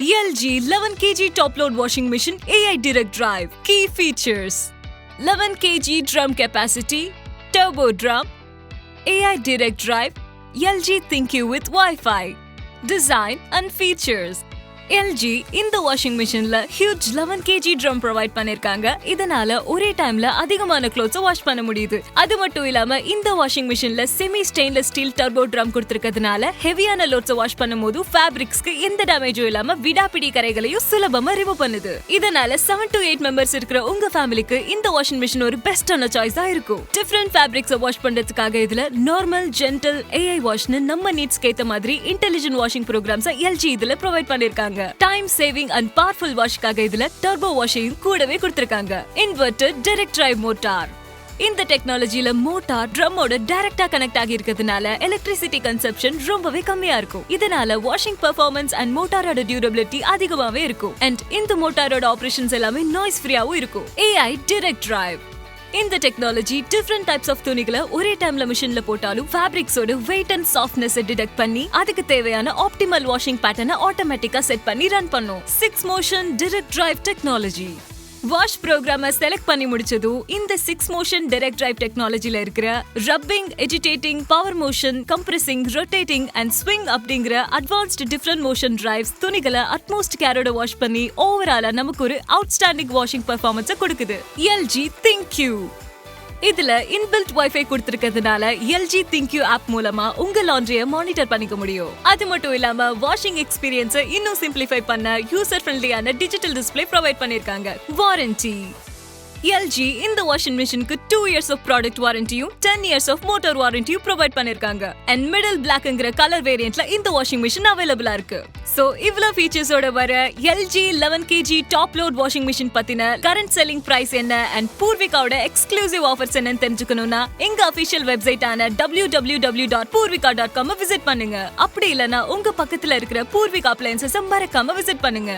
LG 11 kg Topload washing machine AI direct drive. Key features: 11 kg drum capacity, TurboDrum, AI direct drive, LG ThinkU with Wi-Fi. Design and features: LG இந்த washing மிஷின்ல huge 11 kg drum provide பண்ணிருக்காங்க. இதனால ஒரே டைம்ல அதிகமான clothes wash பண்ண முடியுது. அது மட்டும் இல்லாம இந்த வாஷிங் மிஷின்ல semi stainless steel turbo drum கொடுத்திருக்கிறதுனால ஹெவியான லோட்ஸ் வாஷ் பண்ணும்போது ஃபேப்ரிக்ஸ்க்கு எந்த டேமேஜும் இல்லாம விடாப்பிடி கரைகளையும் சுலபமா ரிமூவ் பண்ணுது. இதனால 7 to 8 மெம்பர்ஸ் இருக்கிற உங்க ஃபேமிலிக்கு இந்த வாஷிங் மிஷின் ஒரு பெஸ்டான சாய்ஸா இருக்கும். டிஃபரண்ட் ஃபேப்ரிக்ஸை வாஷ் பண்றதுக்காக இதுல நார்மல், ஜென்டில், AI வாஷ்னு நம்ம நீட்ஸ்க்கு ஏத்த மாதிரி இன்டெலிஜென்ட் வாஷிங் ப்ரோக்ராம்ஸ் LG இதுல ப்ரொவைட் பண்ணிருக்காங்க. டைம் சேவிங் அண்ட் பவர்ஃபுல் வாஷ்காக இதுல டர்போ வாஷையும் கூடவே கொடுத்திருக்காங்க. Inverter direct drive motor. இந்த டெக்னாலஜில மோட்டார் ட்ரம்மோட டைரக்டா கனெக்ட் ஆகி இருக்கிறதுனால எலக்ட்ரிசிட்டி கன்சப்ஷன் ரொம்பவே கம்மியா இருக்கும். இதனால வாஷிங் பெர்ஃபார்மன்ஸ் அண்ட் மோட்டாரோட டியூரபிலிட்டி அதிகமாவே இருக்கும். அண்ட் இந்த மோட்டாரோட ஆபரேஷன்ஸ் எல்லாமே நாய்ஸ் ஃப்ரீயாவும் இருக்கும். AI direct drive. இந்த டெக்னாலஜி டிஃபரண்ட் டைப்ஸ் ஆஃப் துணிகளை ஒரே டைம்ல மிஷின்ல போட்டாலும் ஃபேப்ரிக்ஸோட வெயிட் அண்ட் சாஃப்ட்னஸ் டிடெக்ட் பண்ணி அதுக்கு தேவையான ஆப்டிமல் வாஷிங் பேட்டர்னை ஆட்டோமேட்டிக்கா செட் பண்ணி ரன் பண்ணும். 6 motion direct drive technology. Wash ப்ரோக்ராம செலக்ட் பண்ணி முடிச்சதும் இந்த 6 மோஷன் டைரக்ட் டிரைவ் டெக்னாலஜில இருக்கிற rubbing, agitating, power motion, compressing, rotating and swing அப்படிங்கிற அட்வான்ஸ்டு டிஃபரண்ட் மோஷன் டிரைவ்ஸ் துணிகளை அட்மோஸ்ட் கேரோட வாஷ் பண்ணி ஓவராலா நமக்கு ஒரு அவுட்ஸ்டாண்டிங் வாஷிங் பெர்ஃபார்மன்ஸை கொடுக்குது. LG ThinkU. இதுல இன்பில்ட் வைஃபை கொடுத்திருக்கிறதுனால LG ThinkU ஆப் மூலமா உங்க லாண்ட்ரியை மானிட்டர் பண்ணிக்க முடியும். அது மட்டும் இல்லாம வாஷிங் எக்ஸ்பீரியன்ஸை இன்னும் சிம்பிளிஃபை பண்ண யூசர் ஃப்ரெண்ட்லியான டிஜிட்டல் டிஸ்ப்ளே ப்ரொவைட் பண்ணிருக்காங்க. வாரண்டி: LG இந்த வாஷிங் மிஷினுக்கு 2 years of product வாரண்டியும் 10 years of motor வாரண்டியும் ப்ரொவைட் பண்ணிருக்காங்க. அண்ட் மிடில் பிளாக்ங்கிற கலர் வேரியன்ட்ல இந்த வாஷிங் மிஷின் அவைலபிளா இருக்கு. சோ இவ்ளோ ஃபீச்சர்ஸோட வர LG 11 kg top load washing machine பத்தின கரண்ட் செல்லிங் பிரைஸ் என்ன அண்ட் பூர்விகாவோட எக்ஸ்க்ளூசிவ் ஆஃபர்ஸ் என்னன்னு தெரிஞ்சுக்கணும்னா எங்க அபிஷியல் வெப்சைட்டான www.poorvika.com விசிட் பண்ணுங்க. அப்படி இல்லனா உங்க பக்கத்துல இருக்கிற பூர்விகா அப்ளையன்சஸ் மறக்காம விசிட் பண்ணுங்க.